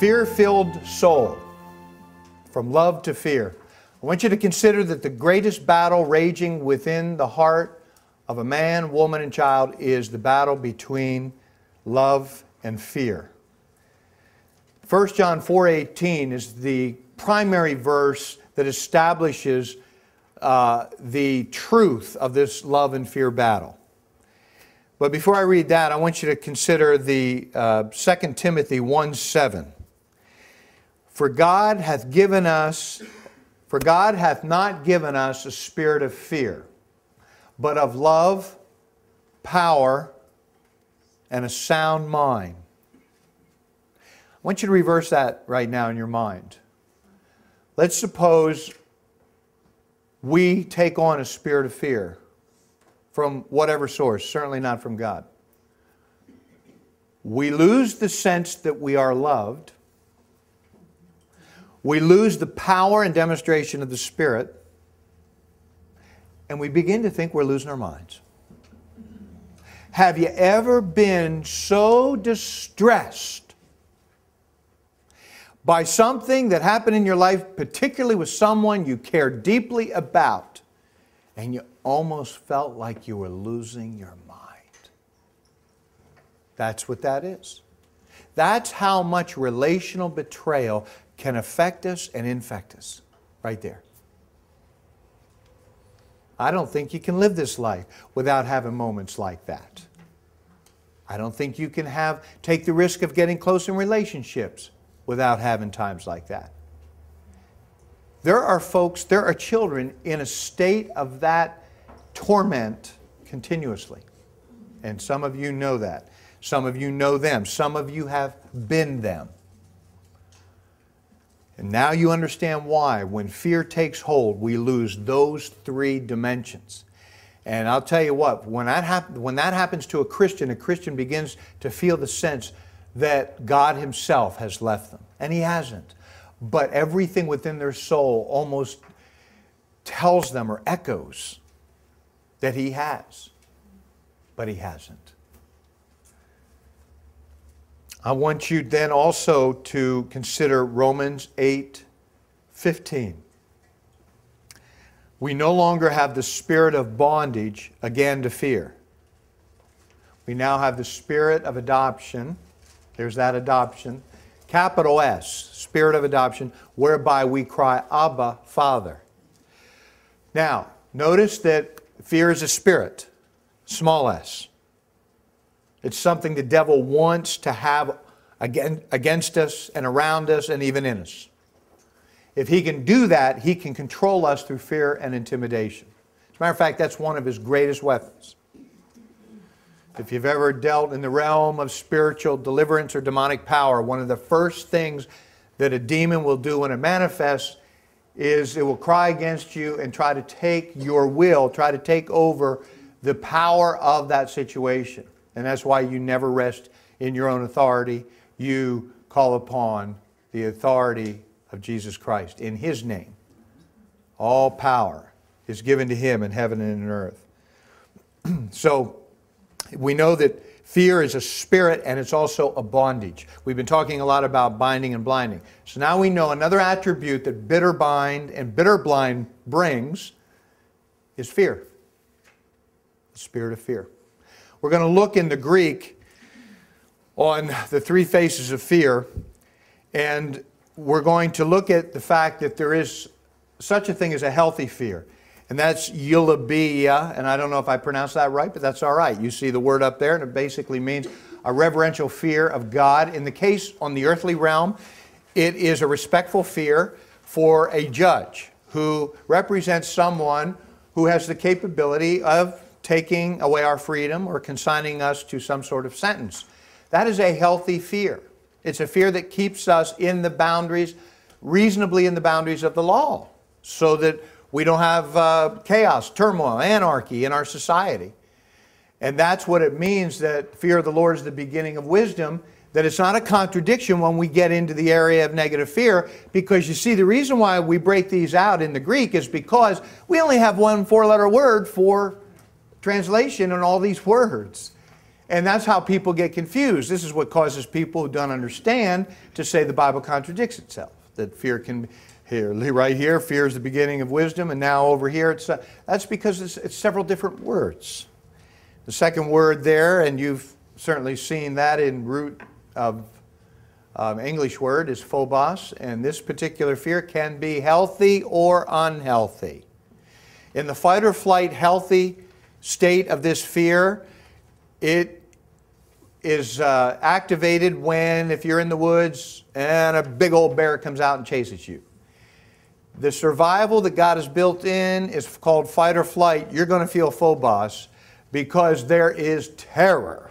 Fear-filled soul, from love to fear. I want you to consider that the greatest battle raging within the heart of a man, woman, and child is the battle between love and fear. 1 John 4:18 is the primary verse that establishes the truth of this love and fear battle. But before I read that, I want you to consider the 2 Timothy 1:7. For God hath not given us a spirit of fear, but of love, power, and a sound mind. I want you to reverse that right now in your mind. Let's suppose we take on a spirit of fear from whatever source, certainly not from God. We lose the sense that we are loved. We lose the power and demonstration of the Spirit, and we begin to think we're losing our minds. Have you ever been so distressed by something that happened in your life, particularly with someone you care deeply about, and you almost felt like you were losing your mind? That's what that is. That's how much relational betrayal can affect us and infect us, right there. I don't think you can live this life without having moments like that. I don't think you can take the risk of getting close in relationships without having times like that. There are folks, there are children in a state of that torment continuously. And some of you know that. Some of you know them. Some of you have been them. And now you understand why, when fear takes hold, we lose those three dimensions. And I'll tell you what, when that happens to a Christian begins to feel the sense that God Himself has left them. And He hasn't. But everything within their soul almost tells them or echoes that He has. But He hasn't. I want you then also to consider Romans 8:15. We no longer have the spirit of bondage, again, to fear. We now have the spirit of adoption. There's that adoption. Capital S, spirit of adoption, whereby we cry, Abba, Father. Now, notice that fear is a spirit, small s. It's something the devil wants to have against us and around us and even in us. If he can do that, he can control us through fear and intimidation. As a matter of fact, that's one of his greatest weapons. If you've ever dealt in the realm of spiritual deliverance or demonic power, one of the first things that a demon will do when it manifests is it will cry against you and try to take your will, try to take over the power of that situation. And that's why you never rest in your own authority. You call upon the authority of Jesus Christ. In His name, all power is given to Him in heaven and in earth. So we know that fear is a spirit and it's also a bondage. We've been talking a lot about binding and blinding. So now we know another attribute that bitter bind and bitter blind brings is fear. The spirit of fear. We're going to look in the Greek on the three faces of fear, and we're going to look at the fact that there is such a thing as a healthy fear, and that's eulabia, and I don't know if I pronounced that right, but that's all right. You see the word up there, and it basically means a reverential fear of God. In the case on the earthly realm, it is a respectful fear for a judge who represents someone who has the capability of taking away our freedom or consigning us to some sort of sentence. That is a healthy fear. It's a fear that keeps us in the boundaries, reasonably in the boundaries of the law, so that we don't have chaos, turmoil, anarchy in our society. And that's what it means that fear of the Lord is the beginning of wisdom, that it's not a contradiction when we get into the area of negative fear, because you see the reason why we break these out in the Greek is because we only have one four-letter word for translation on all these words. And that's how people get confused. This is what causes people who don't understand to say the Bible contradicts itself. That fear can, here, right here, fear is the beginning of wisdom, and now over here, that's because it's several different words. The second word there, and you've certainly seen that in root of English word, is phobos, and this particular fear can be healthy or unhealthy. In the fight or flight healthy state of this fear, it is activated when, if you're in the woods and a big old bear comes out and chases you. The survival that God has built in is called fight or flight. You're going to feel phobos because there is terror.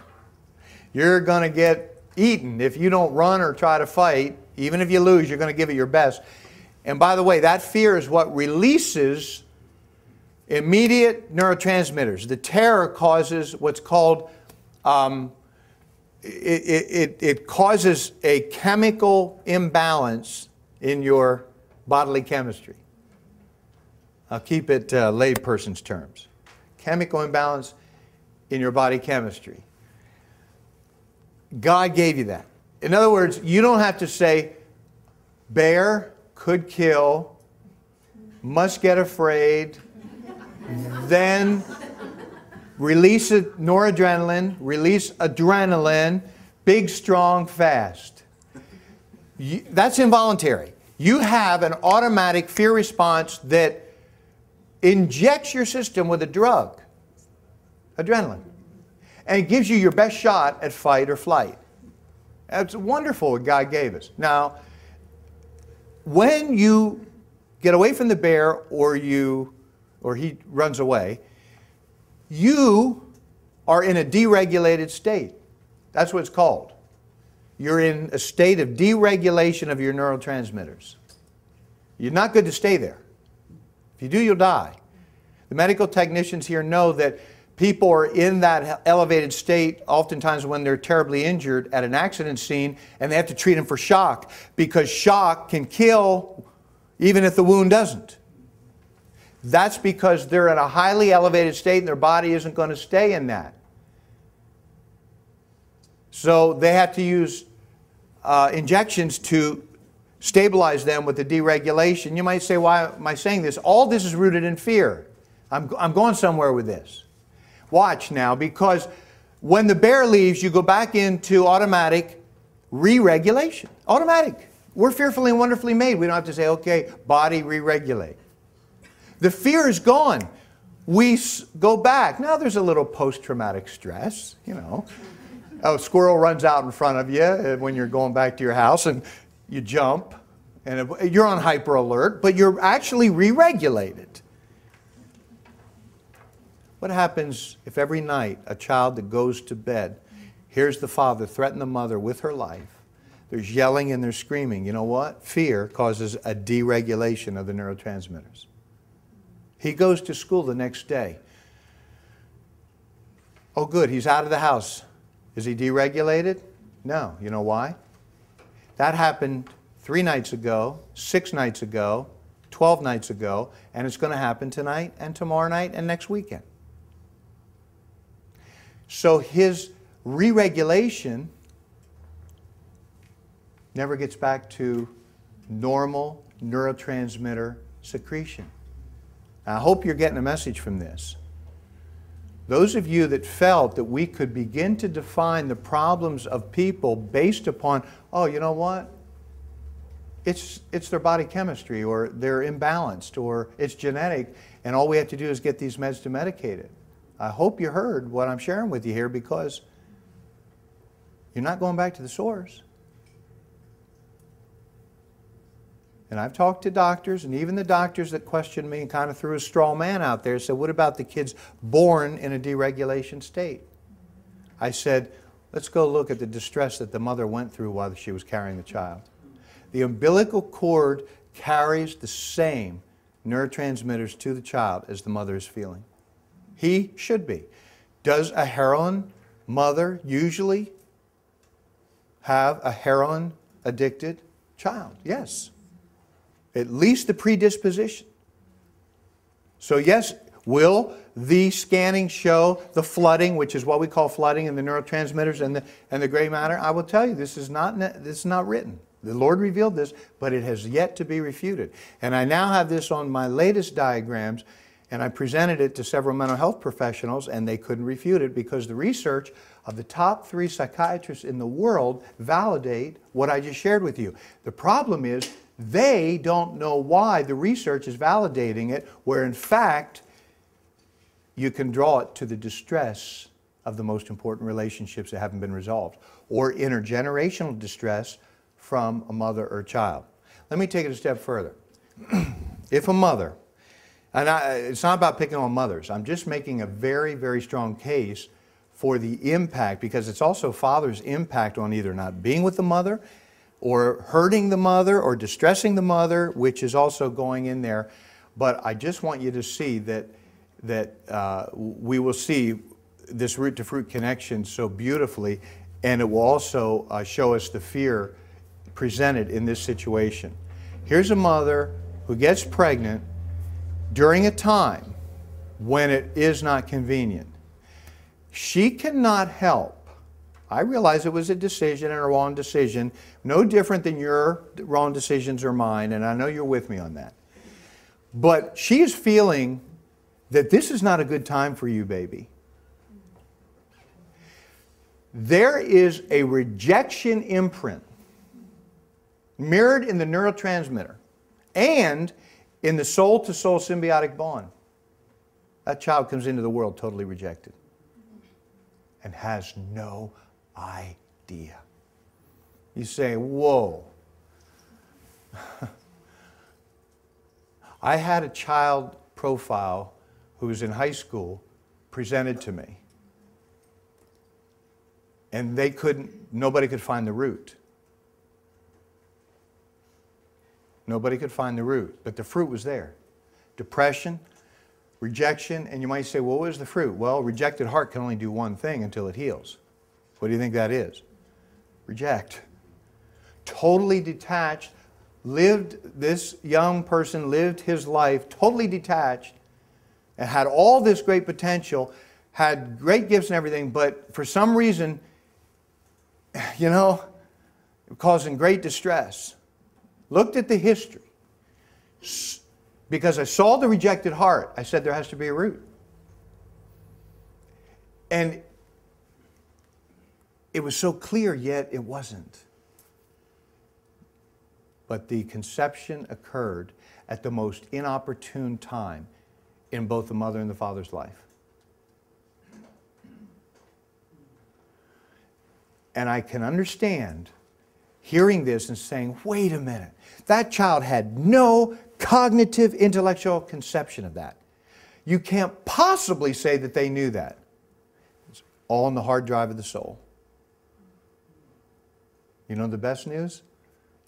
You're going to get eaten if you don't run or try to fight. Even if you lose, you're going to give it your best. And by the way, that fear is what releases immediate neurotransmitters. The terror causes what's called it causes a chemical imbalance in your bodily chemistry. I'll keep it layperson's terms. Chemical imbalance in your body chemistry. God gave you that. In other words, you don't have to say, bear, could kill, must get afraid, then release noradrenaline, release adrenaline, big, strong, fast. That's involuntary. You have an automatic fear response that injects your system with a drug, adrenaline, and it gives you your best shot at fight or flight. That's wonderful what God gave us. Now, when you get away from the bear or he runs away, you are in a deregulated state. That's what it's called. You're in a state of deregulation of your neurotransmitters. You're not good to stay there. If you do, you'll die. The medical technicians here know that people are in that elevated state oftentimes when they're terribly injured at an accident scene, and they have to treat them for shock because shock can kill even if the wound doesn't. That's because they're in a highly elevated state and their body isn't going to stay in that. So they have to use injections to stabilize them with the deregulation. You might say, why am I saying this? All this is rooted in fear. I'm going somewhere with this. Watch now, because when the bear leaves, you go back into automatic re-regulation. Automatic. We're fearfully and wonderfully made. We don't have to say, okay, body re-regulate. The fear is gone. We go back. Now there's a little post-traumatic stress, you know. A squirrel runs out in front of you when you're going back to your house and you jump and you're on hyper alert, but you're actually re-regulated. What happens if every night a child that goes to bed hears the father threaten the mother with her life? There's yelling and there's screaming. You know what? Fear causes a deregulation of the neurotransmitters. He goes to school the next day. Oh, good, he's out of the house. Is he deregulated? No. You know why? That happened 3 nights ago, 6 nights ago, 12 nights ago, and it's going to happen tonight and tomorrow night and next weekend. So his re-regulation never gets back to normal neurotransmitter secretion. Now, I hope you're getting a message from this. Those of you that felt that we could begin to define the problems of people based upon, oh, you know what? It's their body chemistry, or they're imbalanced, or it's genetic, and all we have to do is get these meds to medicate it. I hope you heard what I'm sharing with you here, because you're not going back to the source. And I've talked to doctors, and even the doctors that questioned me and kind of threw a straw man out there said, what about the kids born in a deregulation state? I said, let's go look at the distress that the mother went through while she was carrying the child. The umbilical cord carries the same neurotransmitters to the child as the mother is feeling. He should be. Does a heroin mother usually have a heroin addicted child? Yes. At least the predisposition. So yes, Will the scanning show the flooding, which is what we call flooding in the neurotransmitters and the gray matter? I will tell you, this is not written. The Lord revealed this, but it has yet to be refuted. And I now have this on my latest diagrams, and I presented it to several mental health professionals, and they couldn't refute it because the research of the top 3 psychiatrists in the world validate what I just shared with you. The problem is they don't know why the research is validating it, where in fact you can draw it to the distress of the most important relationships that haven't been resolved, or intergenerational distress from a mother or child. Let me take it a step further. If a mother, and it's not about picking on mothers, I'm just making a very, very strong case for the impact, because it's also father's impact on either not being with the mother or hurting the mother or distressing the mother, which is also going in there. But I just want you to see that we will see this root to fruit connection so beautifully, and it will also show us the fear presented in this situation. Here's a mother who gets pregnant during a time when it is not convenient. She cannot help. I realize it was a decision and a wrong decision, no different than your wrong decisions or mine, and I know you're with me on that. But she is feeling that this is not a good time for you, baby. There is a rejection imprint mirrored in the neurotransmitter and in the soul-to-soul symbiotic bond. That child comes into the world totally rejected and has no idea. You say, whoa. I had a child profile who was in high school presented to me, and nobody could find the root. Nobody could find the root, but the fruit was there. Depression, rejection, and you might say, well, what is the fruit? Well, rejected heart can only do one thing until it heals. What do you think that is? Reject. Totally detached, this young person lived his life totally detached and had all this great potential, had great gifts and everything, but for some reason, causing great distress. Looked at the history. Because I saw the rejected heart, I said there has to be a root. And it was so clear, yet it wasn't. But the conception occurred at the most inopportune time in both the mother and the father's life. And I can understand hearing this and saying, wait a minute, that child had no cognitive, intellectual conception of that. You can't possibly say that they knew that. It's all in the hard drive of the soul. You know the best news?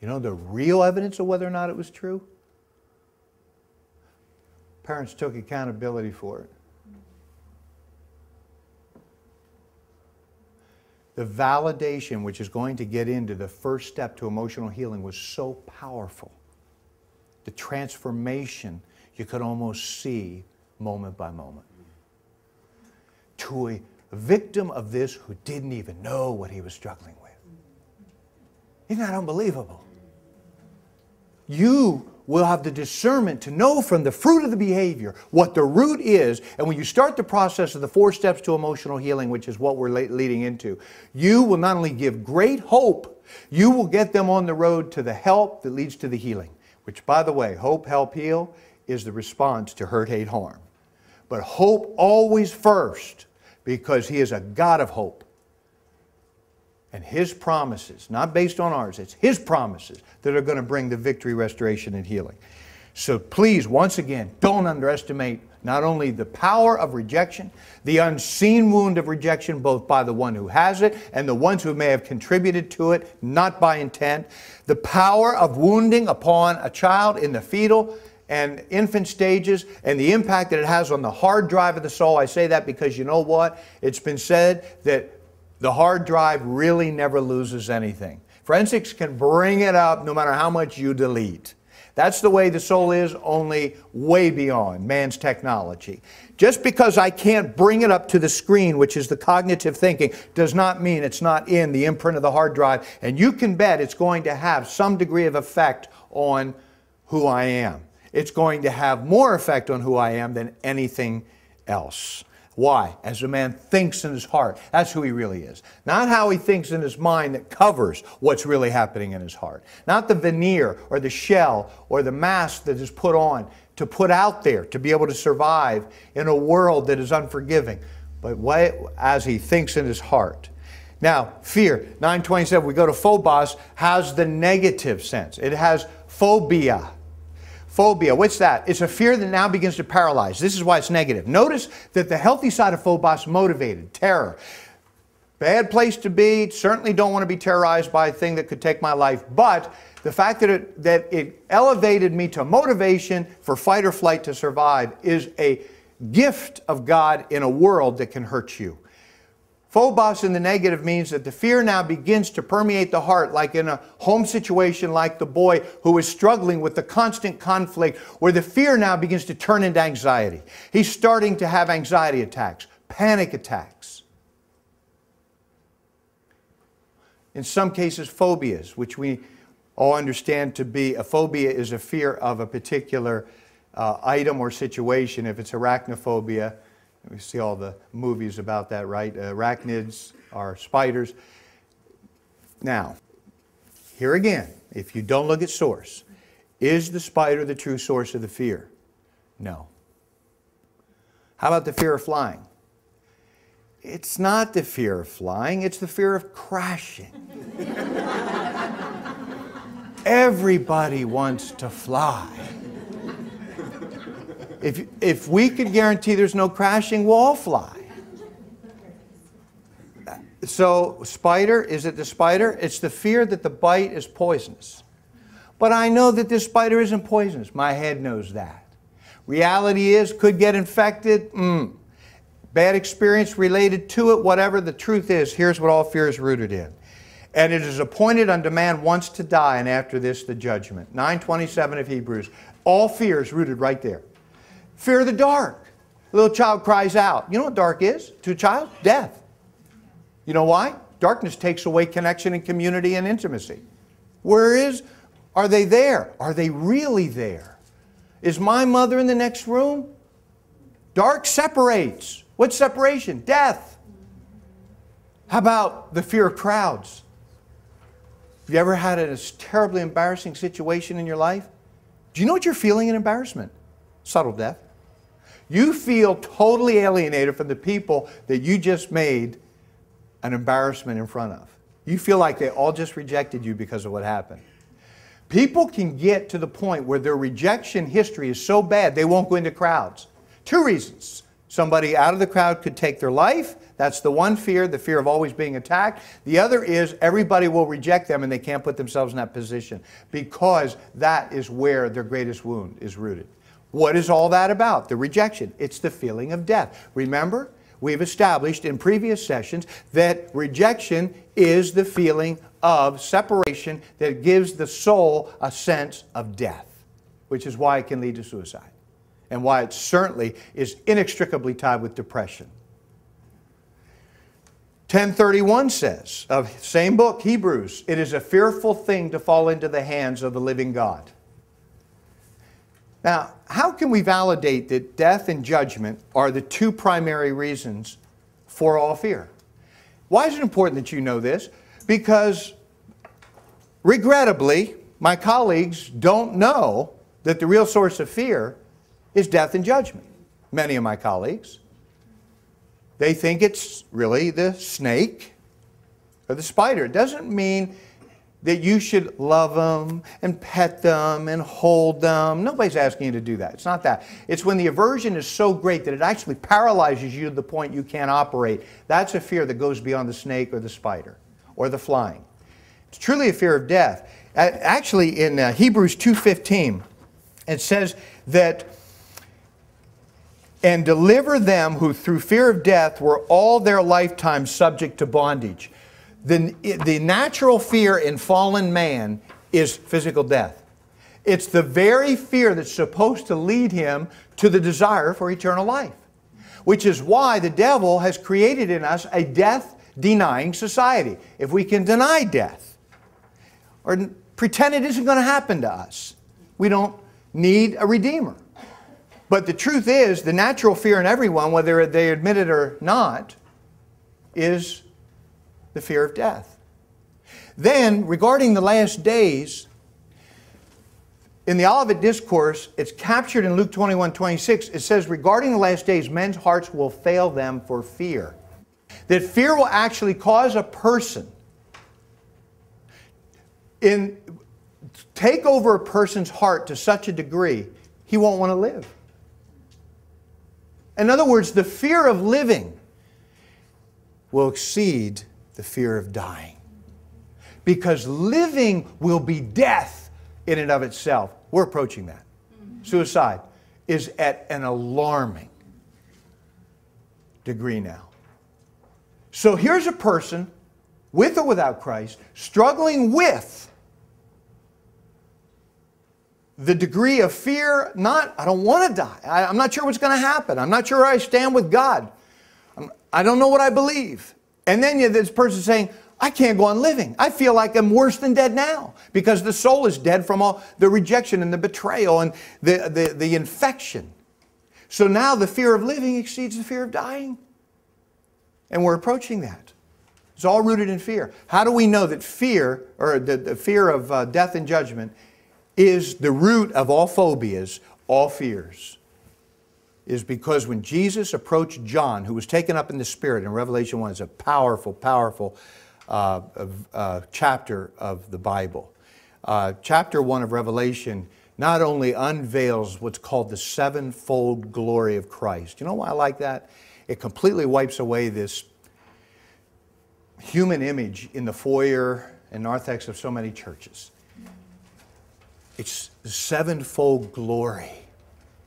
You know the real evidence of whether or not it was true? Parents took accountability for it. The validation, which is going to get into the first step to emotional healing, was so powerful. The transformation you could almost see moment by moment. To a victim of this who didn't even know what he was struggling with. Isn't that unbelievable? You will have the discernment to know from the fruit of the behavior what the root is, and when you start the process of the 4 steps to emotional healing, which is what we're leading into, you will not only give great hope, you will get them on the road to the help that leads to the healing, which, by the way, hope, help, heal is the response to hurt, hate, harm. But hope always first, because He is a God of hope. And His promises, not based on ours, it's His promises that are going to bring the victory, restoration, and healing. So please, once again, don't underestimate not only the power of rejection, the unseen wound of rejection, both by the one who has it and the ones who may have contributed to it, not by intent, the power of wounding upon a child in the fetal and infant stages, and the impact that it has on the hard drive of the soul. I say that because you know what? It's been said that the hard drive really never loses anything. Forensics can bring it up no matter how much you delete. That's the way the soul is, only way beyond man's technology. Just because I can't bring it up to the screen, which is the cognitive thinking, does not mean it's not in the imprint of the hard drive. And you can bet it's going to have some degree of effect on who I am. It's going to have more effect on who I am than anything else. Why? As a man thinks in his heart. That's who he really is. Not how he thinks in his mind that covers what's really happening in his heart. Not the veneer or the shell or the mask that is put on to put out there to be able to survive in a world that is unforgiving. But as he thinks in his heart. Now, fear, 927, we go to phobos, has the negative sense. It has phobia. Phobia, what's that? It's a fear that now begins to paralyze. This is why it's negative. Notice that the healthy side of phobos, motivated, terror. Bad place to be. Certainly don't want to be terrorized by a thing that could take my life. But the fact that it elevated me to motivation for fight or flight to survive is a gift of God in a world that can hurt you. Phobos in the negative means that the fear now begins to permeate the heart, like in a home situation like the boy who is struggling with the constant conflict, where the fear now begins to turn into anxiety. He's starting to have anxiety attacks, panic attacks. In some cases, phobias, which we all understand to be, a phobia is a fear of a particular item or situation. If it's arachnophobia, we see all the movies about that, right? Arachnids are spiders. Now, here again, if you don't look at source, is the spider the true source of the fear? No. How about the fear of flying? It's not the fear of flying, it's the fear of crashing. Everybody wants to fly. If we could guarantee there's no crashing, we'll all fly. So, spider, is it the spider? It's the fear that the bite is poisonous. But I know that this spider isn't poisonous. My head knows that. Reality is, could get infected. Bad experience related to it, whatever the truth is, here's what all fear is rooted in. And it is appointed unto man once to die, and after this the judgment. 9:27 of Hebrews. All fear is rooted right there. Fear of the dark. A little child cries out. You know what dark is to a child? Death. You know why? Darkness takes away connection and community and intimacy. Are they there? Are they really there? Is my mother in the next room? Dark separates. What's separation? Death. How about the fear of crowds? Have you ever had a terribly embarrassing situation in your life? Do you know what you're feeling in embarrassment? Subtle death. You feel totally alienated from the people that you just made an embarrassment in front of. You feel like they all just rejected you because of what happened. People can get to the point where their rejection history is so bad they won't go into crowds. Two reasons. Somebody out of the crowd could take their life. That's the one fear, the fear of always being attacked. The other is everybody will reject them and they can't put themselves in that position because that is where their greatest wound is rooted. What is all that about? The rejection. It's the feeling of death. Remember, we've established in previous sessions that rejection is the feeling of separation that gives the soul a sense of death, which is why it can lead to suicide and why it certainly is inextricably tied with depression. 10:31 says, of same book, Hebrews, it is a fearful thing to fall into the hands of the living God. Now, how can we validate that death and judgment are the two primary reasons for all fear? Why is it important that you know this? Because, regrettably, my colleagues don't know that the real source of fear is death and judgment. Many of my colleagues. They think it's really the snake or the spider. It doesn't mean that you should love them and pet them and hold them. Nobody's asking you to do that. It's not that. It's when the aversion is so great that it actually paralyzes you to the point you can't operate. That's a fear that goes beyond the snake or the spider or the flying. It's truly a fear of death. Actually, in Hebrews 2:15, it says that, and deliver them who through fear of death were all their lifetime subject to bondage. The natural fear in fallen man is physical death. It's the very fear that's supposed to lead him to the desire for eternal life. Which is why the devil has created in us a death-denying society. If we can deny death, or pretend it isn't going to happen to us, we don't need a redeemer. But the truth is, the natural fear in everyone, whether they admit it or not, is the fear of death. Then, regarding the last days, in the Olivet Discourse, it's captured in Luke 21:26. It says, regarding the last days, men's hearts will fail them for fear. That fear will actually cause a person take over a person's heart to such a degree, he won't want to live. In other words, the fear of living will exceed the fear of dying. Because living will be death in and of itself. We're approaching that. Suicide is at an alarming degree now. So here's a person, with or without Christ, struggling with the degree of fear, I don't want to die. I'm not sure what's going to happen. I'm not sure where I stand with God. I don't know what I believe. And then this person saying, I can't go on living. I feel like I'm worse than dead now because the soul is dead from all the rejection and the betrayal and the infection. So now the fear of living exceeds the fear of dying. And we're approaching that. It's all rooted in fear. How do we know that fear, or the fear of death and judgment, is the root of all phobias, all fears? Is because when Jesus approached John, who was taken up in the Spirit in Revelation 1, it's a powerful, powerful chapter of the Bible. Chapter 1 of Revelation not only unveils what's called the sevenfold glory of Christ. You know why I like that? It completely wipes away this human image in the foyer and narthex of so many churches. It's the sevenfold glory.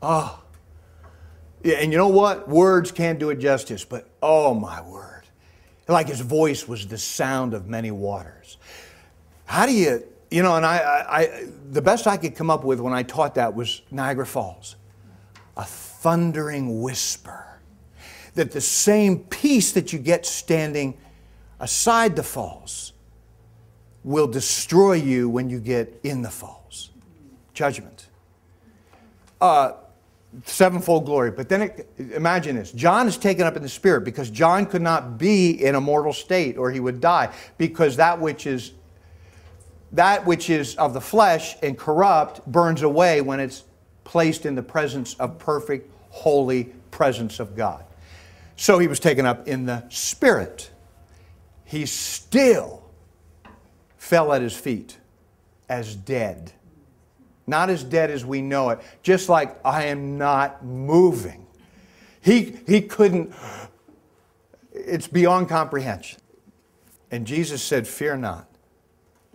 Oh. Yeah, and you know what? Words can't do it justice, but oh my word. Like his voice was the sound of many waters. How do you, and the best I could come up with when I taught that was Niagara Falls. A thundering whisper. That the same peace that you get standing aside the falls will destroy you when you get in the falls. Judgment. Sevenfold glory. But then imagine this. John is taken up in the Spirit because John could not be in a mortal state or he would die, because that which is of the flesh and corrupt burns away when it's placed in the presence of perfect, holy presence of God. So he was taken up in the Spirit. He still fell at his feet as dead. Not as dead as we know it. Just like I am not moving. He couldn't. It's beyond comprehension. And Jesus said, fear not.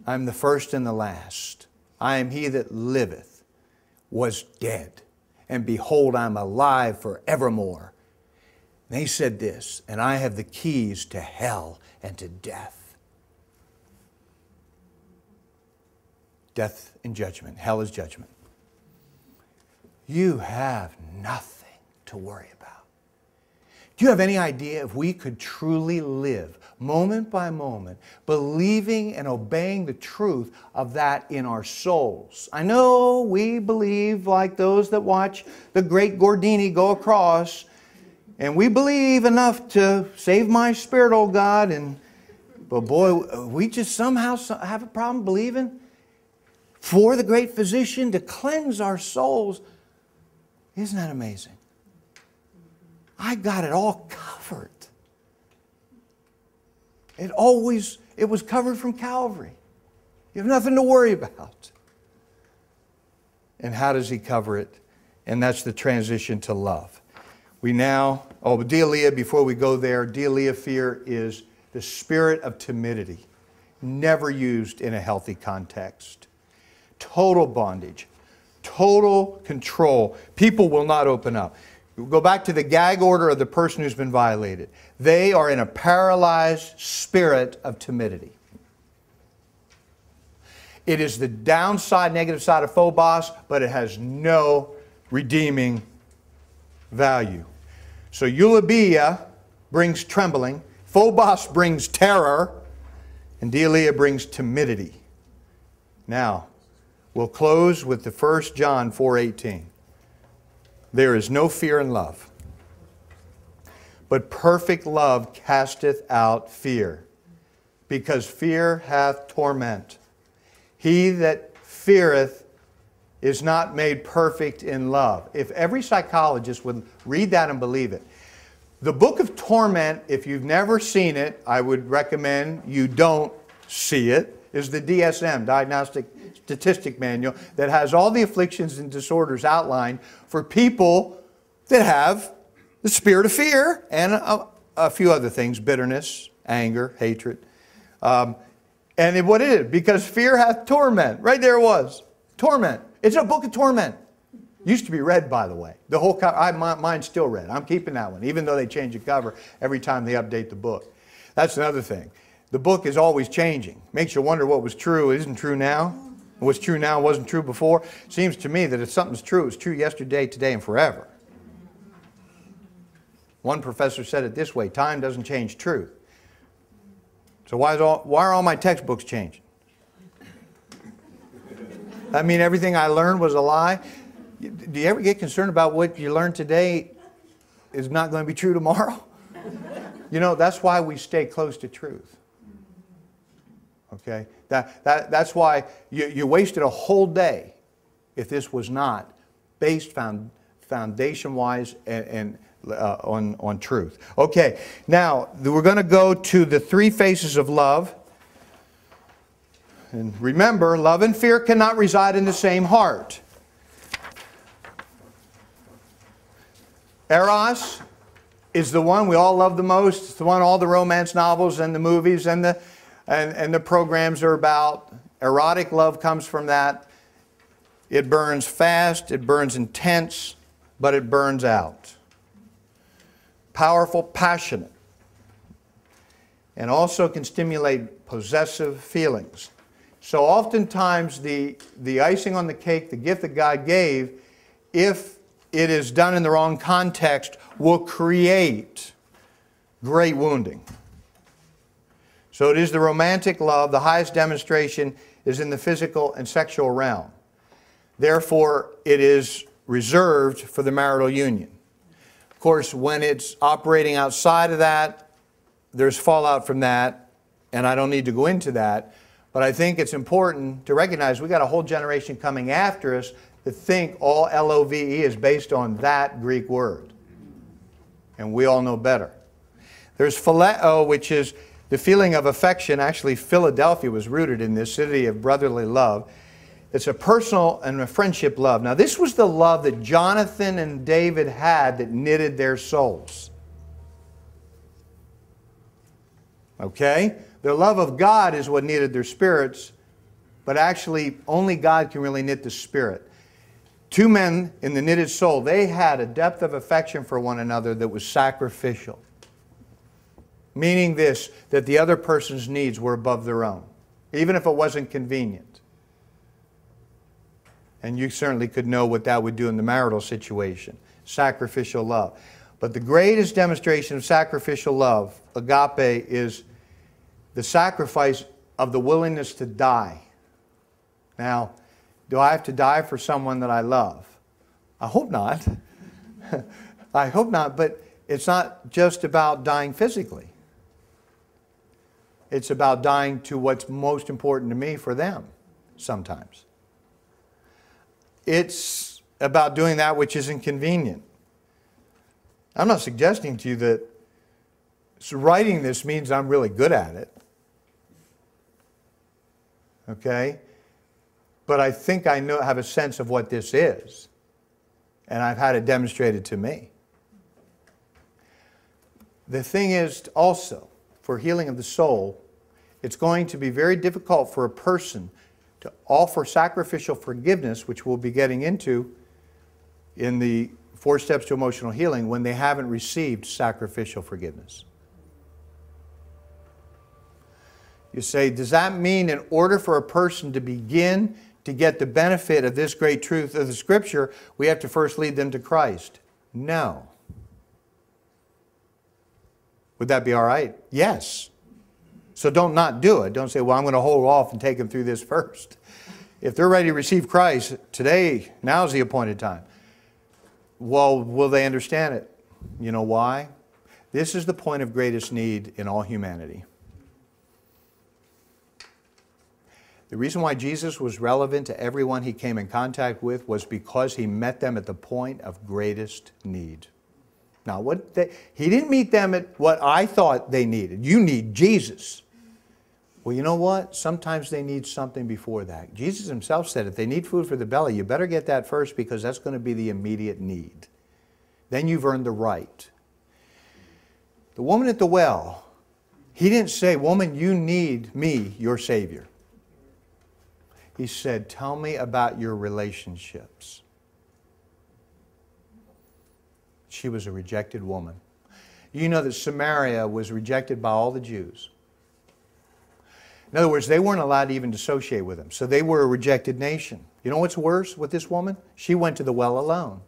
I am the first and the last. I am he that liveth, was dead. And behold, I am alive forevermore. And he said this, and I have the keys to hell and to death. Death and judgment. Hell is judgment. You have nothing to worry about. Do you have any idea if we could truly live moment by moment, believing and obeying the truth of that in our souls? I know we believe like those that watch the great Gordini go across, and we believe enough to save my spirit, oh God, but boy, we just somehow have a problem believing for the great physician to cleanse our souls. Isn't that amazing? I got it all covered. It was covered from Calvary. You have nothing to worry about. And how does he cover it? And that's the transition to love. Dialia, before we go there, Dialia fear is the spirit of timidity, never used in a healthy context. Total bondage, total control. People will not open up. Go back to the gag order of the person who's been violated. They are in a paralyzed spirit of timidity. It is the downside, negative side of phobos, but it has no redeeming value. So eulobeia brings trembling, phobos brings terror, and deilia brings timidity. Now, we'll close with the 1 John 4:18. There is no fear in love, but perfect love casteth out fear, because fear hath torment. He that feareth is not made perfect in love. If every psychologist would read that and believe it. The Book of Torment, if you've never seen it, I would recommend you don't see it, is the DSM, Diagnostic Statistic Manual, that has all the afflictions and disorders outlined for people that have the spirit of fear and a few other things, bitterness, anger, hatred. And what it is, because fear hath torment. Right there it was. Torment. It's a book of torment. Used to be read, by the way. The whole mine's still read. I'm keeping that one, even though they change the cover every time they update the book. That's another thing. The book is always changing. Makes you wonder what was true isn't true now. What's true now wasn't true before. Seems to me that if something's true, it's true yesterday, today, and forever. One professor said it this way: time doesn't change truth. So why are all my textbooks changing? I mean, everything I learned was a lie. Do you ever get concerned about what you learned today is not going to be true tomorrow? You know, that's why we stay close to truth. Okay? That's why you wasted a whole day if this was not based foundation-wise and on truth. Okay, now we're going to go to the three faces of love. And remember, love and fear cannot reside in the same heart. Eros is the one we all love the most. It's the one all the romance novels and the movies and the programs are about. Erotic love comes from that. It burns fast, it burns intense, but it burns out. Powerful, passionate, and also can stimulate possessive feelings. So oftentimes the icing on the cake, the gift that God gave, if it is done in the wrong context, will create great wounding. So it is the romantic love. The highest demonstration is in the physical and sexual realm. Therefore, it is reserved for the marital union. Of course, when it's operating outside of that, there's fallout from that, and I don't need to go into that. But I think it's important to recognize we've got a whole generation coming after us that think all love is based on that Greek word. And we all know better. There's phileo, which is the feeling of affection. Actually, Philadelphia was rooted in this city of brotherly love. It's a personal and a friendship love. Now, this was the love that Jonathan and David had that knitted their souls. Okay? Their love of God is what knitted their spirits, but actually only God can really knit the spirit. Two men in the knitted soul, they had a depth of affection for one another that was sacrificial. Meaning this, that the other person's needs were above their own, even if it wasn't convenient. And you certainly could know what that would do in the marital situation. Sacrificial love. But the greatest demonstration of sacrificial love, agape, is the sacrifice of the willingness to die. Now, do I have to die for someone that I love? I hope not. I hope not, but it's not just about dying physically. It's about dying to what's most important to me for them sometimes. It's about doing that which is inconvenient. I'm not suggesting to you that writing this means I'm really good at it. Okay? But I think I have a sense of what this is. And I've had it demonstrated to me. The thing is also, for healing of the soul, it's going to be very difficult for a person to offer sacrificial forgiveness, which we'll be getting into in the 4 steps to emotional healing, when they haven't received sacrificial forgiveness. You say, does that mean in order for a person to begin to get the benefit of this great truth of the Scripture, we have to first lead them to Christ? No. Would that be all right? Yes. So don't not do it. Don't say, well, I'm going to hold off and take them through this first. If they're ready to receive Christ, today, now's the appointed time. Well, will they understand it? You know why? This is the point of greatest need in all humanity. The reason why Jesus was relevant to everyone he came in contact with was because he met them at the point of greatest need. Now, he didn't meet them at what I thought they needed. You need Jesus. Well, you know what? Sometimes they need something before that. Jesus himself said, if they need food for the belly, you better get that first because that's going to be the immediate need. Then you've earned the right. The woman at the well, he didn't say, woman, you need me, your Savior. He said, tell me about your relationships. She was a rejected woman. You know that Samaria was rejected by all the Jews. In other words, they weren't allowed to even associate with them. So they were a rejected nation. You know what's worse with this woman? She went to the well alone.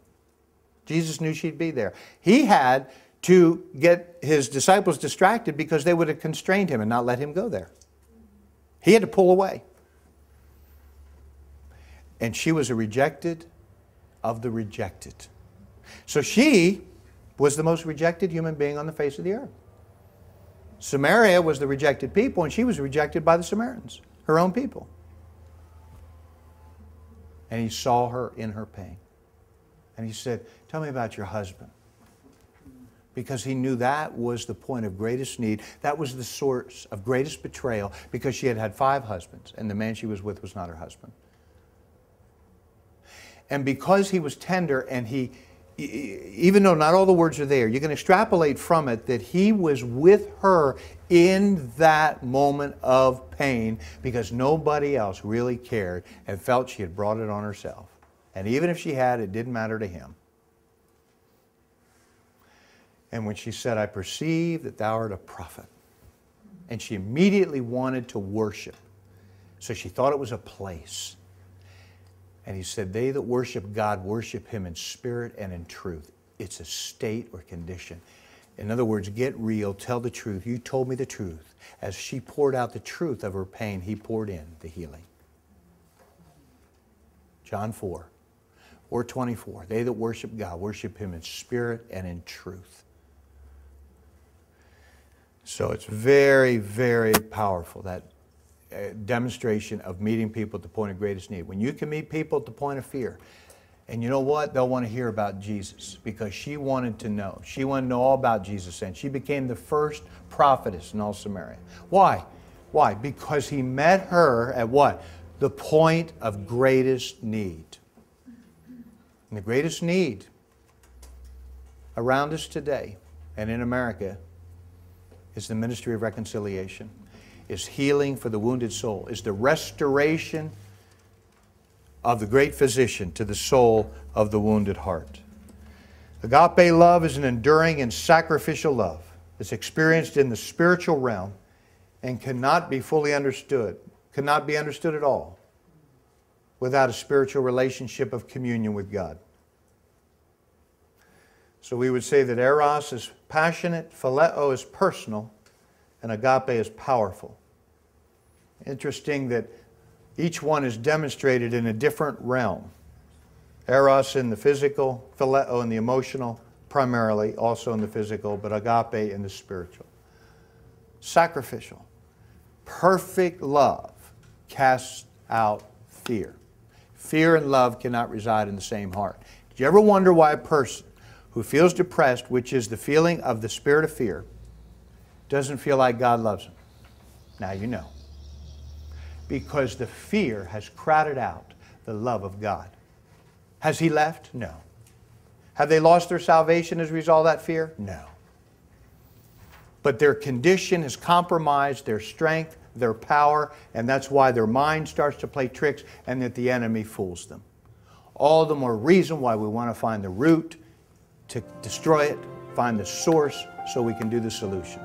Jesus knew she'd be there. He had to get his disciples distracted because they would have constrained him and not let him go there. He had to pull away. And she was a rejected of the rejected. So she was the most rejected human being on the face of the earth. Samaria was the rejected people, and she was rejected by the Samaritans, her own people. And he saw her in her pain. And he said, tell me about your husband. Because he knew that was the point of greatest need. That was the source of greatest betrayal, because she had had 5 husbands, and the man she was with was not her husband. And because he was tender, and even though not all the words are there, you can extrapolate from it that he was with her in that moment of pain because nobody else really cared and felt she had brought it on herself. And even if she had, it didn't matter to him. And when she said, I perceive that thou art a prophet. And she immediately wanted to worship. So she thought it was a place. And he said, they that worship God worship him in spirit and in truth. It's a state or condition. In other words, get real, tell the truth. You told me the truth. As she poured out the truth of her pain, he poured in the healing. John 4, or 24. They that worship God worship him in spirit and in truth. So it's very, very powerful, that demonstration of meeting people at the point of greatest need. When you can meet people at the point of fear, and you know what? They'll want to hear about Jesus, because she wanted to know. She wanted to know all about Jesus, and she became the first prophetess in all Samaria. Why? Why? Because he met her at what? The point of greatest need. And the greatest need around us today and in America is the ministry of reconciliation, is healing for the wounded soul, is the restoration of the great physician to the soul of the wounded heart. Agape love is an enduring and sacrificial love. It's experienced in the spiritual realm and cannot be fully understood, cannot be understood at all without a spiritual relationship of communion with God. So we would say that eros is passionate, phileo is personal, and agape is powerful. Interesting that each one is demonstrated in a different realm. Eros in the physical, phileo in the emotional, primarily also in the physical, but agape in the spiritual. Sacrificial. Perfect love casts out fear. Fear and love cannot reside in the same heart. Did you ever wonder why a person who feels depressed, which is the feeling of the spirit of fear, doesn't feel like God loves him? Now you know. Because the fear has crowded out the love of God. Has he left? No. Have they lost their salvation as a result of that fear? No. But their condition has compromised their strength, their power, and that's why their mind starts to play tricks and that the enemy fools them. All the more reason why we want to find the root, to destroy it, find the source so we can do the solution.